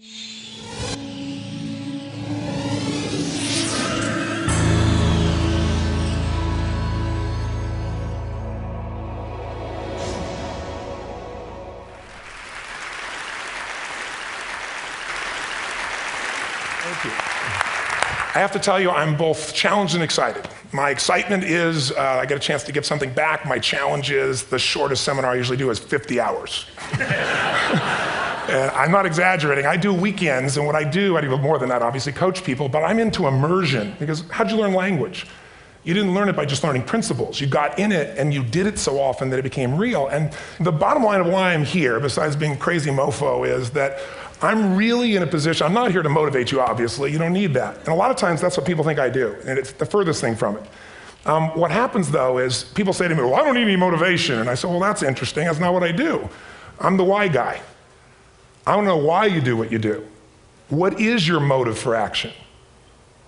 Thank you. I have to tell you, I'm both challenged and excited. My excitement is I get a chance to give something back. My challenge is the shortest seminar I usually do is 50 hours. And I'm not exaggerating. I do weekends, and what I do more than that, obviously, coach people, but I'm into immersion, because how'd you learn language? You didn't learn it by just learning principles. You got in it, and you did it so often that it became real. And the bottom line of why I'm here, besides being a crazy mofo, is that I'm really in a position, I'm not here to motivate you, obviously. You don't need that. And a lot of times, that's what people think I do, and it's the furthest thing from it. What happens, though, is people say to me, well, I don't need any motivation. And I say, well, that's interesting. That's not what I do. I'm the why guy. I don't know why you do what you do. What is your motive for action?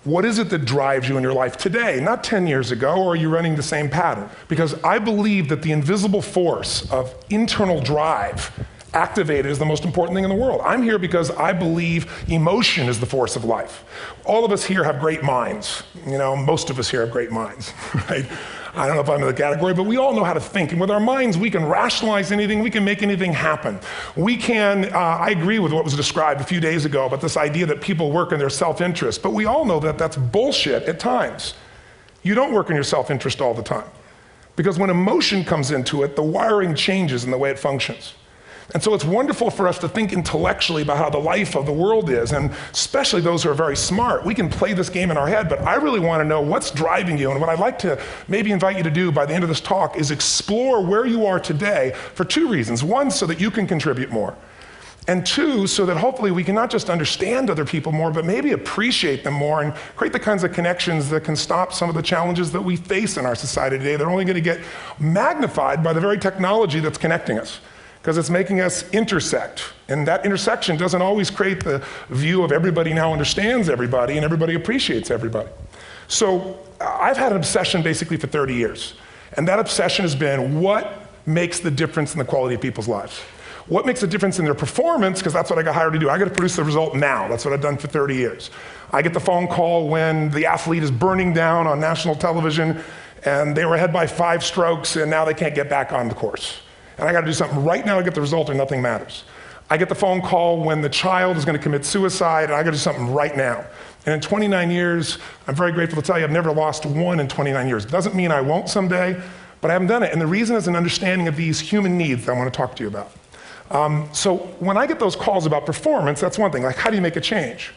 What is it that drives you in your life today, not 10 years ago, or are you running the same pattern? Because I believe that the invisible force of internal drive activated is the most important thing in the world. I'm here because I believe emotion is the force of life. All of us here have great minds. You know, most of us here have great minds, right? I don't know if I'm in the category, but we all know how to think. And with our minds, we can rationalize anything. We can make anything happen. We can, I agree with what was described a few days ago about this idea that people work in their self-interest. But we all know that that's bullshit at times. You don't work in your self-interest all the time. Because when emotion comes into it, the wiring changes in the way it functions. And so it's wonderful for us to think intellectually about how the life of the world is, and especially those who are very smart. We can play this game in our head, but I really want to know what's driving you. And what I'd like to maybe invite you to do by the end of this talk is explore where you are today for two reasons. One, so that you can contribute more. And two, so that hopefully we can not just understand other people more, but maybe appreciate them more and create the kinds of connections that can stop some of the challenges that we face in our society today. They're only going to get magnified by the very technology that's connecting us, because it's making us intersect. And that intersection doesn't always create the view of everybody now understands everybody and everybody appreciates everybody. So I've had an obsession basically for 30 years. And that obsession has been what makes the difference in the quality of people's lives? What makes a difference in their performance? Because that's what I got hired to do. I got to produce the result now. That's what I've done for 30 years. I get the phone call when the athlete is burning down on national television and they were ahead by 5 strokes and now they can't get back on the course. And I got to do something right now to get the result or nothing matters. I get the phone call when the child is going to commit suicide, and I got to do something right now. And in 29 years, I'm very grateful to tell you I've never lost one in 29 years. It doesn't mean I won't someday, but I haven't done it. And the reason is an understanding of these human needs that I want to talk to you about. So when I get those calls about performance, that's one thing, like how do you make a change?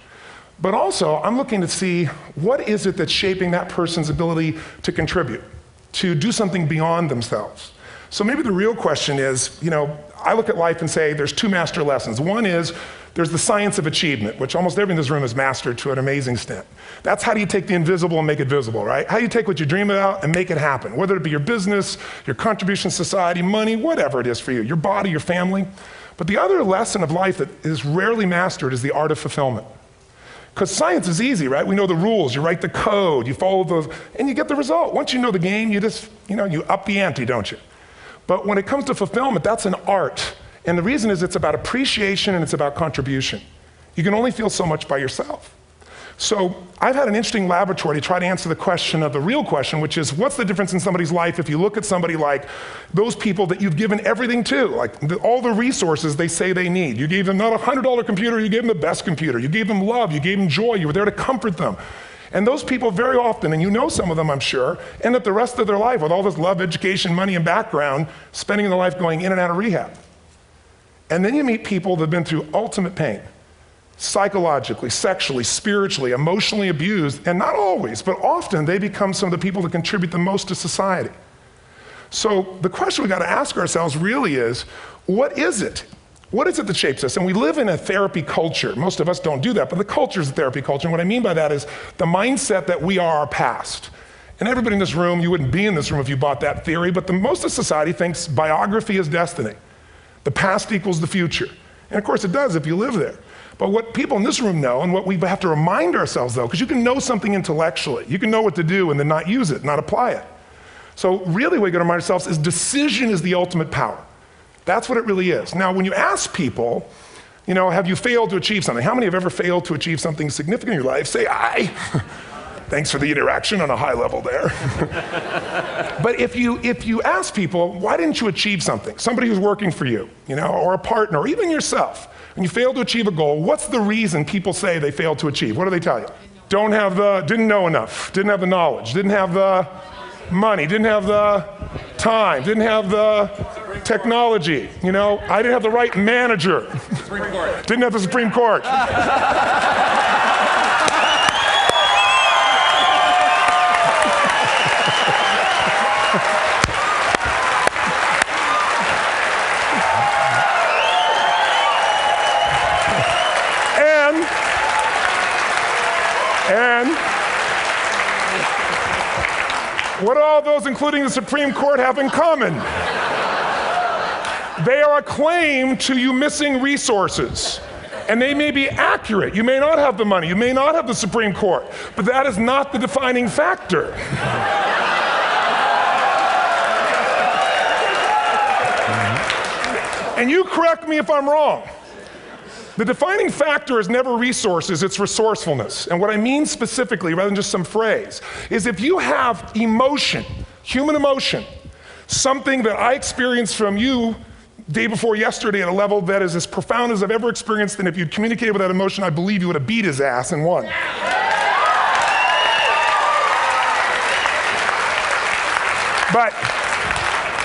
But also, I'm looking to see what is it that's shaping that person's ability to contribute, to do something beyond themselves. So maybe the real question is, you know, I look at life and say there's 2 master lessons. One is there's the science of achievement, which almost everyone in this room has mastered to an amazing extent. That's how do you take the invisible and make it visible, right? How do you take what you dream about and make it happen, whether it be your business, your contribution to society, money, whatever it is for you, your body, your family. But the other lesson of life that is rarely mastered is the art of fulfillment. Because science is easy, right? We know the rules, you write the code, you follow those, and you get the result. Once you know the game, you just, you know, you up the ante, don't you? But when it comes to fulfillment, that's an art. And the reason is it's about appreciation and it's about contribution. You can only feel so much by yourself. So I've had an interesting laboratory to try to answer the question of the real question, which is what's the difference in somebody's life if you look at somebody like those people that you've given everything to, like all the resources they say they need. You gave them not a $100 computer, you gave them the best computer. You gave them love, you gave them joy, you were there to comfort them. And those people very often, and you know some of them I'm sure, end up the rest of their life with all this love, education, money, and background, spending their life going in and out of rehab. And then you meet people that have been through ultimate pain, psychologically, sexually, spiritually, emotionally abused, and not always, but often they become some of the people that contribute the most to society. So the question we got to ask ourselves really is, what is it? What is it that shapes us? And we live in a therapy culture. Most of us don't do that, but the culture is a therapy culture. And what I mean by that is the mindset that we are our past. And everybody in this room, you wouldn't be in this room if you bought that theory, but most of society thinks biography is destiny. The past equals the future. And of course it does if you live there. But what people in this room know, and what we have to remind ourselves though, because you can know something intellectually, you can know what to do and then not use it, not apply it. So really what we got to remind ourselves is decision is the ultimate power. That's what it really is. Now when you ask people, Have you failed to achieve something? How many have ever failed to achieve something significant in your life? Say aye. Thanks for the interaction on a high level there. But if you ask people, why didn't you achieve something? Somebody who's working for you, or a partner, or even yourself, and you failed to achieve a goal, what's the reason people say they failed to achieve? What do they tell you? Didn't know enough, didn't have the knowledge, didn't have the money, didn't have the time, didn't have the technology, I didn't have the right manager. Didn't have the Supreme Court. And what do all those, including the Supreme Court, have in common? They are a claim to you missing resources. And they may be accurate. You may not have the money. You may not have the Supreme Court. But that is not the defining factor. And you correct me if I'm wrong. The defining factor is never resources, it's resourcefulness. And what I mean specifically, rather than just some phrase, is if you have emotion, human emotion, something that I experienced from you day before yesterday at a level that is as profound as I've ever experienced, and if you'd communicated with that emotion, I believe you would have beat his ass and won. But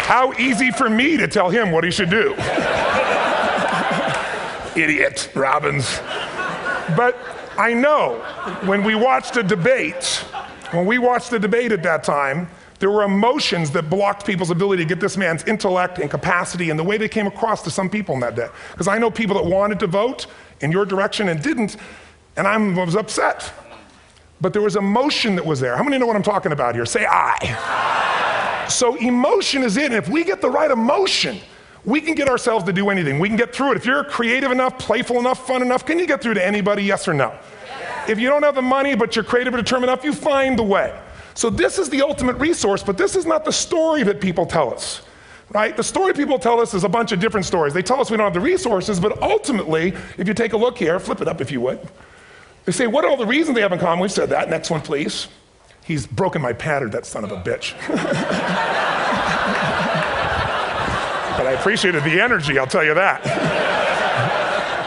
how easy for me to tell him what he should do. Idiot, Robbins. But I know when we watched a debate at that time, there were emotions that blocked people's ability to get this man's intellect and capacity and the way they came across to some people in that day. Because I know people that wanted to vote in your direction and didn't, and I was upset. But there was emotion that was there. How many know what I'm talking about here? Say aye. So emotion is it, and if we get the right emotion, we can get ourselves to do anything. We can get through it. If you're creative enough, playful enough, fun enough, can you get through to anybody, yes or no? If you don't have the money, but you're creative and determined enough, you find the way. So this is the ultimate resource, but this is not the story that people tell us, right? The story people tell us is a bunch of different stories. They tell us we don't have the resources, but ultimately, if you take a look here, flip it up if you would. They say, what are all the reasons they have in common? We've said that. Next one, please. He's broken my pattern, that son of a bitch. But I appreciated the energy, I'll tell you that.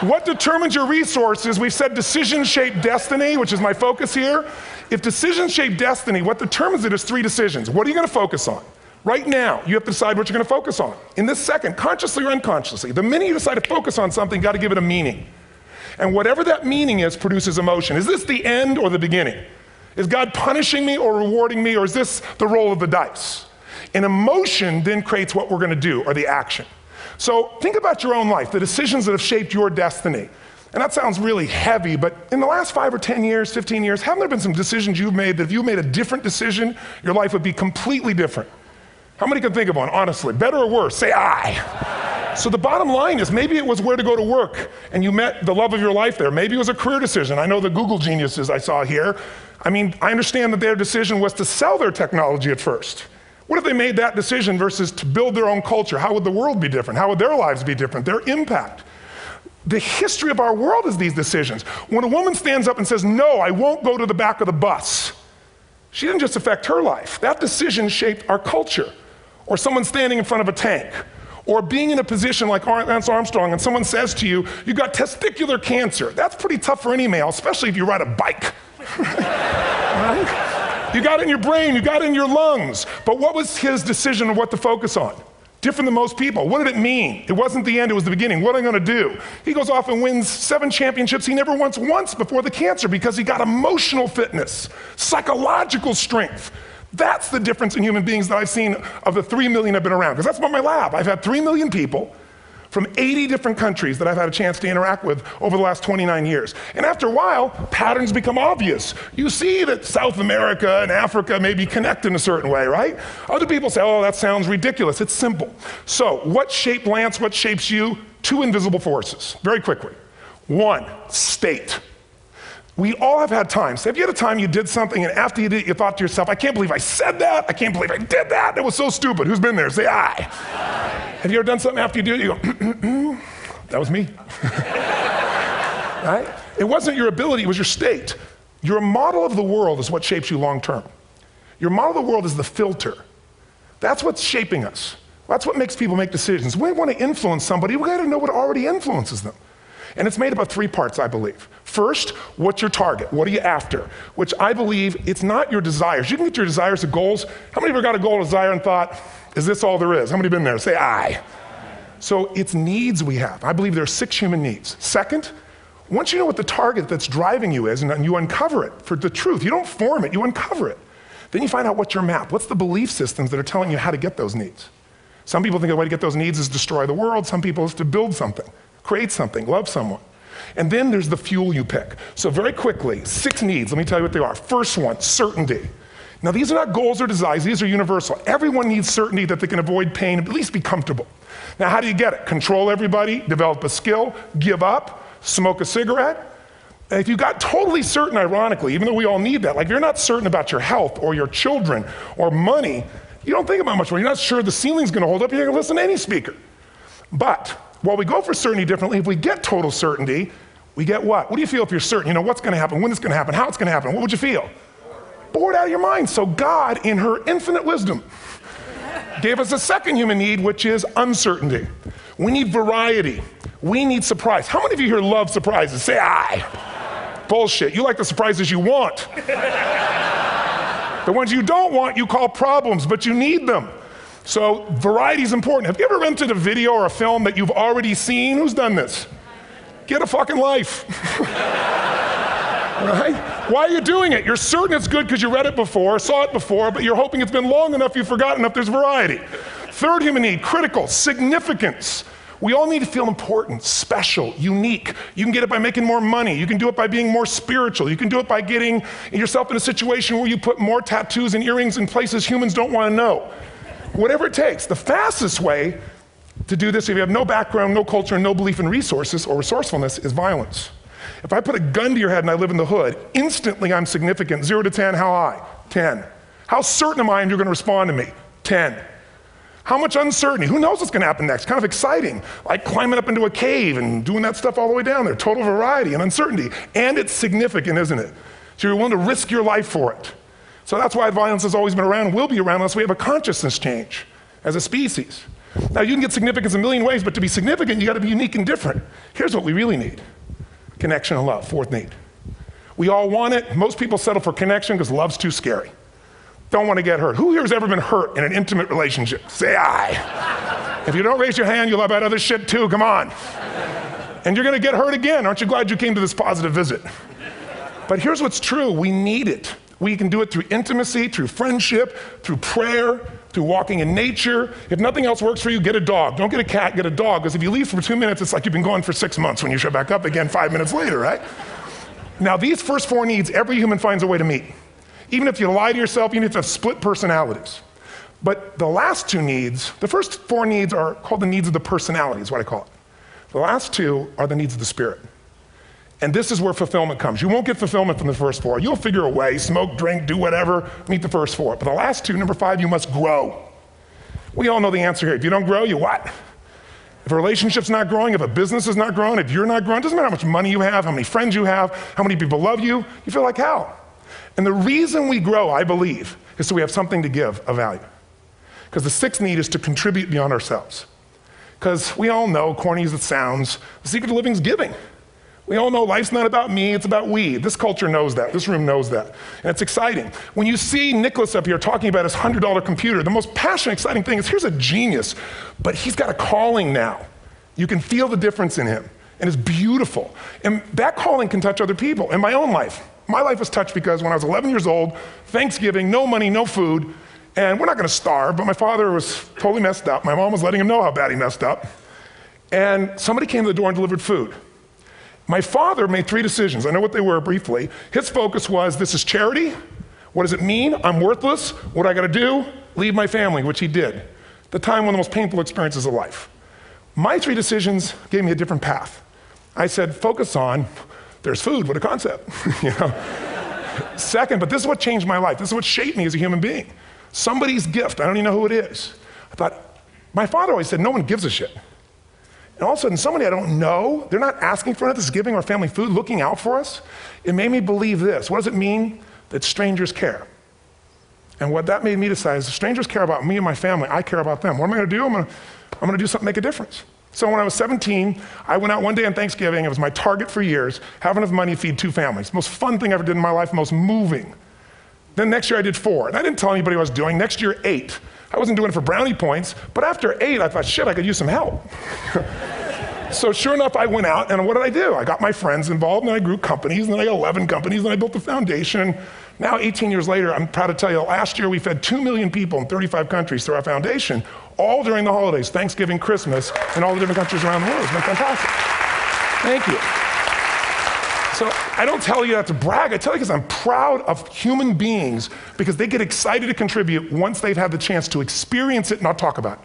What determines your resources? We've said decisions shape destiny, which is my focus here. If decisions shape destiny, what determines it is 3 decisions. What are you going to focus on? Right now, you have to decide what you're going to focus on. In this second, consciously or unconsciously, the minute you decide to focus on something, you got to give it a meaning. And whatever that meaning is produces emotion. Is this the end or the beginning? Is God punishing me or rewarding me, or is this the roll of the dice? And emotion then creates what we're going to do, or the action. So think about your own life, the decisions that have shaped your destiny. And that sounds really heavy, but in the last 5 or 10 years, 15 years, haven't there been some decisions you've made that if you made a different decision, your life would be completely different? How many can think of one, honestly? Better or worse? Say aye. So the bottom line is maybe it was where to go to work and you met the love of your life there. Maybe it was a career decision. I know the Google geniuses I saw here. I understand that their decision was to sell their technology at first. What if they made that decision versus to build their own culture? How would the world be different? How would their lives be different? Their impact. The history of our world is these decisions. When a woman stands up and says, no, I won't go to the back of the bus, she didn't just affect her life. That decision shaped our culture. Or someone standing in front of a tank. Or being in a position like Lance Armstrong and someone says to you, you got testicular cancer. That's pretty tough for any male, especially if you ride a bike. Right? You got it in your brain, you got it in your lungs. But what was his decision of what to focus on? Different than most people. What did it mean? It wasn't the end, it was the beginning. What am I gonna do? He goes off and wins 7 championships he never won once before the cancer because he got emotional fitness, psychological strength. That's the difference in human beings that I've seen of the 3 million I've been around. Because that's about my lab. I've had 3 million people from 80 different countries that I've had a chance to interact with over the last 29 years. And after a while, patterns become obvious. You see that South America and Africa maybe connect in a certain way, right? Other people say, oh, that sounds ridiculous. It's simple. So what shaped Lance, what shapes you? 2 invisible forces, very quickly. 1, state. We all have had times. Have you had a time you did something and after you did it, you thought to yourself, I can't believe I said that. I can't believe I did that. That was so stupid. Who's been there? Say aye. Have you ever done something after you do it, you go, that was me. right? It wasn't your ability, it was your state. Your model of the world is what shapes you long term. Your model of the world is the filter. That's what's shaping us. That's what makes people make decisions. When we want to influence somebody, we gotta know what already influences them. And it's made up of 3 parts, I believe. First, what's your target? What are you after? Which I believe, it's not your desires. You can get your desires to goals. How many of you got a goal, desire, and thought, is this all there is? How many have been there? Say aye. So it's needs we have. I believe there are 6 human needs. Second, once you know what the target that's driving you is, and you uncover it for the truth, you don't form it, you uncover it. Then you find out what's your map. What's the belief systems that are telling you how to get those needs? Some people think the way to get those needs is destroy the world. Some people is to build something. Create something, love someone. And then there's the fuel you pick. So very quickly, 6 needs, let me tell you what they are. First one, certainty. Now these are not goals or desires, these are universal. Everyone needs certainty that they can avoid pain, at least be comfortable. Now how do you get it? Control everybody, develop a skill, give up, smoke a cigarette. And if you got totally certain, ironically, even though we all need that, like if you're not certain about your health or your children or money, you don't think about much more. You're not sure the ceiling's gonna hold up, you're gonna listen to any speaker. But while we go for certainty differently, if we get total certainty, we get what? What do you feel if you're certain? You know what's gonna happen, when it's gonna happen, how it's gonna happen, what would you feel? Bored out of your mind. So God, in her infinite wisdom, gave us a second human need, which is uncertainty. We need variety. We need surprise. How many of you here love surprises? Say aye. Bullshit, you like the surprises you want. The ones you don't want, you call problems, but you need them. So variety is important. Have you ever rented a video or a film that you've already seen? Who's done this? Get a fucking life. Right? Why are you doing it? You're certain it's good because you read it before, saw it before, but you're hoping it's been long enough you've forgotten enough there's variety. Third human need, critical, significance. We all need to feel important, special, unique. You can get it by making more money. You can do it by being more spiritual. You can do it by getting yourself in a situation where you put more tattoos and earrings in places humans don't want to know. Whatever it takes. The fastest way to do this, if you have no background, no culture, and no belief in resources or resourcefulness, is violence. If I put a gun to your head and I live in the hood, instantly I'm significant. 0 to 10, how high? 10. How certain am I you're going to respond to me? 10. How much uncertainty? Who knows what's going to happen next? Kind of exciting, like climbing up into a cave and doing that stuff all the way down there. Total variety and uncertainty. And it's significant, isn't it? So you're willing to risk your life for it. So that's why violence has always been around and will be around unless we have a consciousness change as a species. Now you can get significance a million ways, but to be significant, you got to be unique and different. Here's what we really need. Connection and love, fourth need. We all want it. Most people settle for connection because love's too scary. Don't want to get hurt. Who here has ever been hurt in an intimate relationship? Say aye. If you don't raise your hand, you'll have about other shit too, come on. And you're gonna get hurt again. Aren't you glad you came to this positive visit? But here's what's true, we need it. We can do it through intimacy, through friendship, through prayer, through walking in nature. If nothing else works for you, get a dog. Don't get a cat, get a dog, because if you leave for 2 minutes, it's like you've been gone for 6 months when you show back up again 5 minutes later, right? Now these first 4 needs, every human finds a way to meet. Even if you lie to yourself, you need to have split personalities. But the last 2 needs, the first 4 needs are called the needs of the personality, is what I call it. The last 2 are the needs of the spirit. And this is where fulfillment comes. You won't get fulfillment from the first 4. You'll figure a way, smoke, drink, do whatever, meet the first 4. But the last 2, number 5, you must grow. We all know the answer here. If you don't grow, you what? If a relationship's not growing, if a business is not growing, if you're not growing, it doesn't matter how much money you have, how many friends you have, how many people love you, you feel like hell. And the reason we grow, I believe, is so we have something to give of value. Because the 6th need is to contribute beyond ourselves. Because we all know, corny as it sounds, the secret of living is giving. We all know life's not about me, it's about we. This culture knows that, this room knows that. And it's exciting. When you see Nicholas up here talking about his $100 computer, the most passionate, exciting thing is here's a genius, but he's got a calling now. You can feel the difference in him, and it's beautiful. And that calling can touch other people. In my own life, my life was touched because when I was 11 years old, Thanksgiving, no money, no food, and we're not gonna starve, but my father was totally messed up. My mom was letting him know how bad he messed up. And somebody came to the door and delivered food. My father made 3 decisions. I know what they were briefly. His focus was, this is charity. What does it mean? I'm worthless. What do I gotta do? Leave my family, which he did. The time, one of the most painful experiences of life. My 3 decisions gave me a different path. I said, focus on, there's food, what a concept. You know? Second, but this is what changed my life. This is what shaped me as a human being. Somebody's gift, I don't even know who it is. I thought, my father always said, no one gives a shit. And all of a sudden, somebody I don't know, they're not asking for it, this is giving our family food, looking out for us. It made me believe this. What does it mean? That strangers care. And what that made me decide is if strangers care about me and my family, I care about them. What am I gonna do? I'm gonna do something to make a difference. So when I was 17, I went out one day on Thanksgiving. It was my target for years, have enough money to feed 2 families. Most fun thing I ever did in my life, most moving. Then next year I did 4, and I didn't tell anybody what I was doing. Next year, 8. I wasn't doing it for brownie points, but after 8, I thought, shit, I could use some help. So sure enough, I went out, and what did I do? I got my friends involved, and I grew companies, and then I got 11 companies, and I built a foundation. Now, 18 years later, I'm proud to tell you, last year we fed 2 million people in 35 countries through our foundation, all during the holidays, Thanksgiving, Christmas, in all the different countries around the world. It's been fantastic. Thank you. So I don't tell you that to brag, I tell you because I'm proud of human beings because they get excited to contribute once they've had the chance to experience it, not talk about it.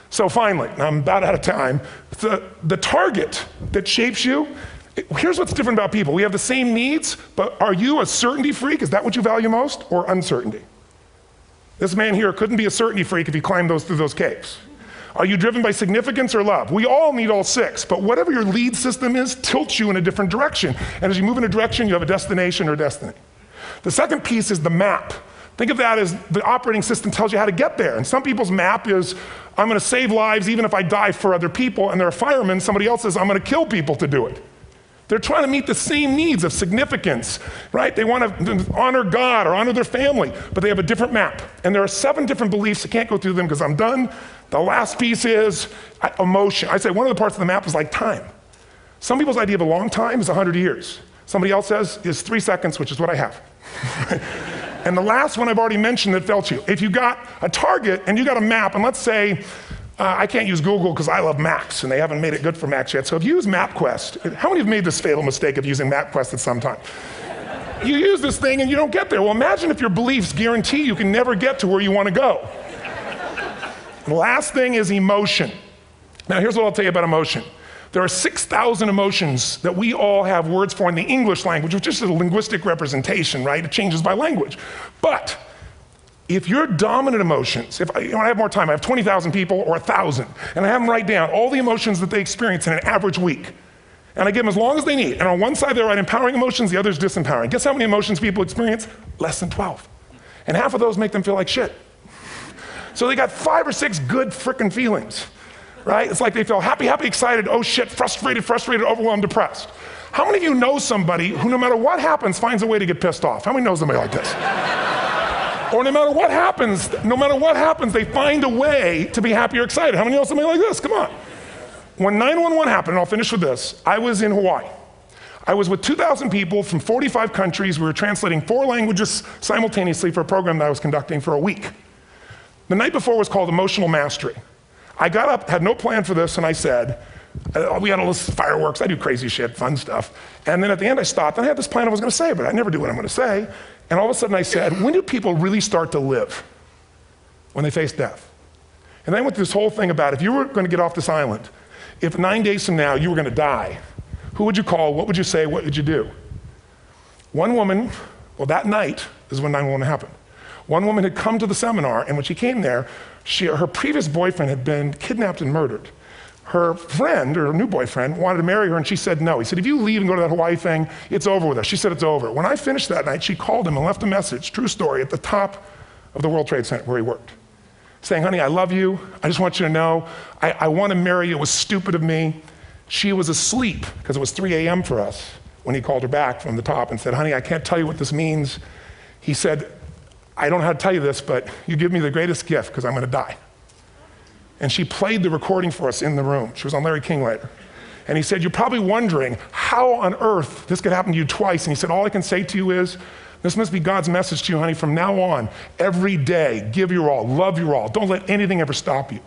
So finally, I'm about out of time, the target that shapes you, here's what's different about people. We have the same needs, but are you a certainty freak? Is that what you value most, or uncertainty? This man here couldn't be a certainty freak if he climbed through those caves. Are you driven by significance or love? We all need all 6, but whatever your lead system is tilts you in a different direction. And as you move in a direction, you have a destination or destiny. The second piece is the map. Think of that as the operating system tells you how to get there. And some people's map is, I'm gonna save lives even if I die for other people, and they're a fireman. Somebody else says, I'm gonna kill people to do it. They're trying to meet the same needs of significance, right? They want to honor God or honor their family, but they have a different map. And there are 7 different beliefs. I can't go through them because I'm done. The last piece is emotion. I say one of the parts of the map is like time. Some people's idea of a long time is 100 years. Somebody else says is 3 seconds, which is what I have. And the last one I've already mentioned that felt you. If you got a target and you got a map, and let's say, I can't use Google because I love maps, and they haven't made it good for Macs yet. So if you use MapQuest, how many have made this fatal mistake of using MapQuest at some time? You use this thing and you don't get there. Well, imagine if your beliefs guarantee you can never get to where you want to go. The last thing is emotion. Now here's what I'll tell you about emotion. There are 6,000 emotions that we all have words for in the English language, which is a linguistic representation, right? It changes by language. But if your dominant emotions, if I have more time, I have 20,000 people or 1,000, and I have them write down all the emotions that they experience in an average week. And I give them as long as they need. And on one side they write empowering emotions, the other is disempowering. Guess how many emotions people experience? Less than 12. And half of those make them feel like shit. So they got 5 or 6 good frickin' feelings, right? It's like they feel happy, happy, excited, oh shit, frustrated, overwhelmed, depressed. How many of you know somebody who no matter what happens finds a way to get pissed off? How many know somebody like this? Or no matter what happens, they find a way to be happy or excited. How many know somebody like this? Come on. When 911 happened, and I'll finish with this, I was in Hawaii. I was with 2,000 people from 45 countries. We were translating 4 languages simultaneously for a program that I was conducting for a week. The night before was called Emotional Mastery. I got up, had no plan for this, and I said, we had all this fireworks, I do crazy shit, fun stuff. And then at the end I stopped, and I had this plan I was gonna say, but I never do what I'm gonna say. And all of a sudden I said, when do people really start to live? When they face death. And then I went through this whole thing about if you were gonna get off this island, if 9 days from now you were gonna die, who would you call, what would you say, what would you do? One woman, well that night is when 911 happened. One woman had come to the seminar, and when she came there, her previous boyfriend had been kidnapped and murdered. Her friend, or her new boyfriend, wanted to marry her, and she said no. He said, if you leave and go to that Hawaii thing, it's over with us. She said it's over. When I finished that night, she called him and left a message, true story, at the top of the World Trade Center where he worked, saying, honey, I love you. I just want you to know, I want to marry you. It was stupid of me. She was asleep, because it was 3 a.m. for us, when he called her back from the top and said, honey, I can't tell you what this means. He said, I don't know how to tell you this, but you give me the greatest gift, because I'm going to die. And she played the recording for us in the room. She was on Larry King later. And he said, you're probably wondering how on earth this could happen to you twice. And he said, all I can say to you is, this must be God's message to you, honey. From now on, every day, give your all, love your all. Don't let anything ever stop you.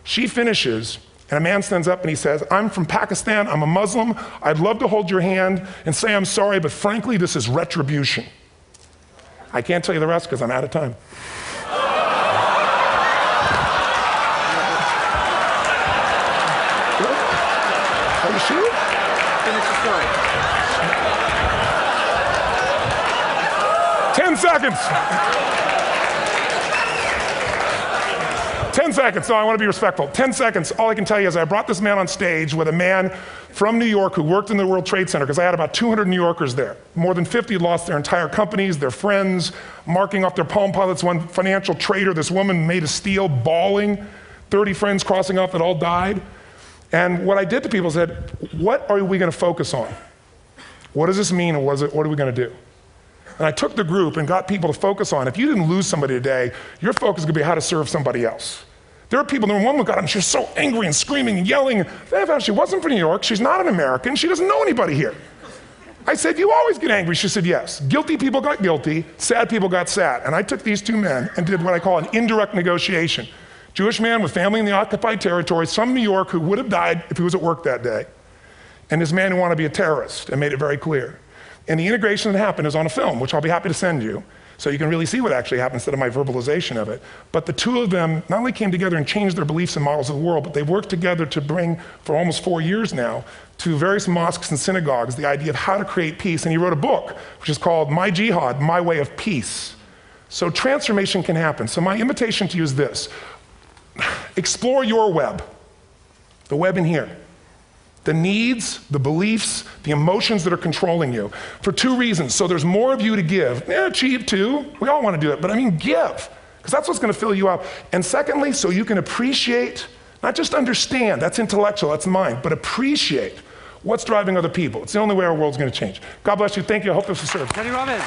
She finishes, and a man stands up and he says, I'm from Pakistan, I'm a Muslim. I'd love to hold your hand and say I'm sorry, but frankly, this is retribution. I can't tell you the rest because I'm out of time. Are you sure? Finish the story. 10 seconds. 10 seconds, no, I want to be respectful. 10 seconds, all I can tell you is I brought this man on stage with a man from New York who worked in the World Trade Center, because I had about 200 New Yorkers there. More than 50 lost their entire companies, their friends, marking off their Palm Pilots. One financial trader, this woman made of steel, bawling, 30 friends crossing off that all died. And what I did to people is said, what are we going to focus on? What does this mean, and what are we going to do? And I took the group and got people to focus on, if you didn't lose somebody today, your focus is going to be how to serve somebody else. There are people, one woman got up and she was so angry and screaming and yelling. And she wasn't from New York, she's not an American, she doesn't know anybody here. I said, you always get angry? She said, yes. Guilty people got guilty, sad people got sad. And I took these two men and did what I call an indirect negotiation. Jewish man with family in the occupied territories from New York who would have died if he was at work that day. And this man who wanted to be a terrorist, and made it very clear. And the integration that happened is on a film, which I'll be happy to send you, so you can really see what actually happened instead of my verbalization of it. But the two of them not only came together and changed their beliefs and models of the world, but they've worked together to bring, for almost 4 years now, to various mosques and synagogues, the idea of how to create peace. And he wrote a book, which is called My Jihad, My Way of Peace. So transformation can happen. So my invitation to you is this. Explore your web, the web in here. The needs, the beliefs, the emotions that are controlling you, for two reasons. So there's more of you to give. Achieve too, we all want to do it, but I mean give, because that's what's going to fill you up. And secondly, so you can appreciate, not just understand, that's intellectual, that's mind, but appreciate what's driving other people. It's the only way our world's going to change. God bless you, thank you, I hope this will serve. Robbins.